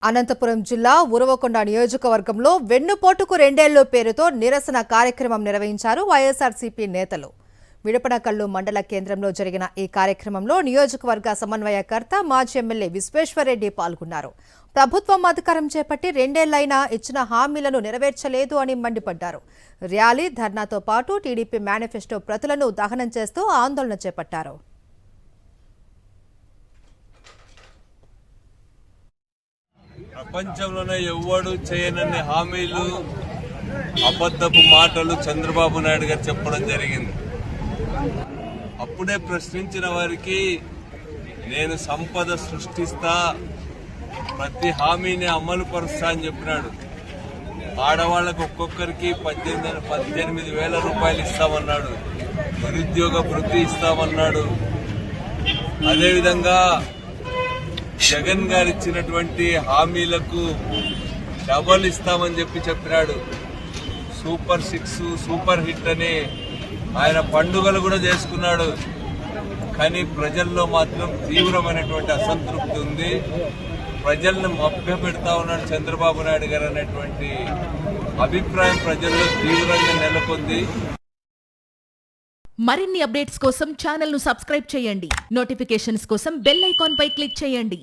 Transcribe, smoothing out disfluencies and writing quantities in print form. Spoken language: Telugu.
అనంతపురం జిల్లా ఉరవకొండ నియోజకవర్గంలో వెన్నుపోటుకు రెండేళ్లు పేరుతో నిరసన కార్యక్రమం నిర్వహించారు వైఎస్ఆర్సీపీ నేతలు. విడపనకల్లు మండల కేంద్రంలో జరిగిన ఈ కార్యక్రమంలో నియోజకవర్గ సమన్వయకర్త మాజీ ఎమ్మెల్యే విశ్వేశ్వరరెడ్డి పాల్గొన్నారు. ప్రభుత్వం అధికారం చేపట్టి రెండేళ్లైనా ఇచ్చిన హామీలను నెరవేర్చలేదు అని మండిపడ్డారు. ర్యాలీ, ధర్నాతో పాటు టీడీపీ మేనిఫెస్టో ప్రతులను దహనం చేస్తూ ఆందోళన చేపట్టారు. ప్రపంచంలోనే ఎవ్వడు చేయనన్ని హామీలు, అబద్ధపు మాటలు చంద్రబాబు నాయుడు గారు చెప్పడం జరిగింది. అప్పుడే ప్రశ్నించిన వారికి నేను సంపద సృష్టిస్తా, ప్రతి హామీని అమలు పరుస్తా అని చెప్పినాడు. ఆడవాళ్లకు ఒక్కొక్కరికి 18,000 రూపాయలు ఇస్తామన్నాడు. నిరుద్యోగ వృత్తి ఇస్తామన్నాడు. అదేవిధంగా జగన్ గారు ఇచ్చినటువంటి హామీలకు డబల్ ఇస్తామని చెప్పినాడు. సూపర్ 6, సూపర్ హిట్ అని ఆయన పండుగలు కూడా చేసుకున్నాడు. కానీ ప్రజల్లో మాత్రం తీవ్రమైనటువంటి అసంతృప్తి ఉంది. ప్రజలను మభ్యపెడతా ఉన్నాడు చంద్రబాబు నాయుడు గారు అనేటువంటి అభిప్రాయం ప్రజల్లో తీవ్రంగా నెలకొంది. మరిన్ని అప్డేట్స్ కోసం ఛానల్ ను సబ్స్క్రైబ్ చేయండి. నోటిఫికేషన్స్ కోసం బెల్ ఐకాన్ పై క్లిక్ చేయండి.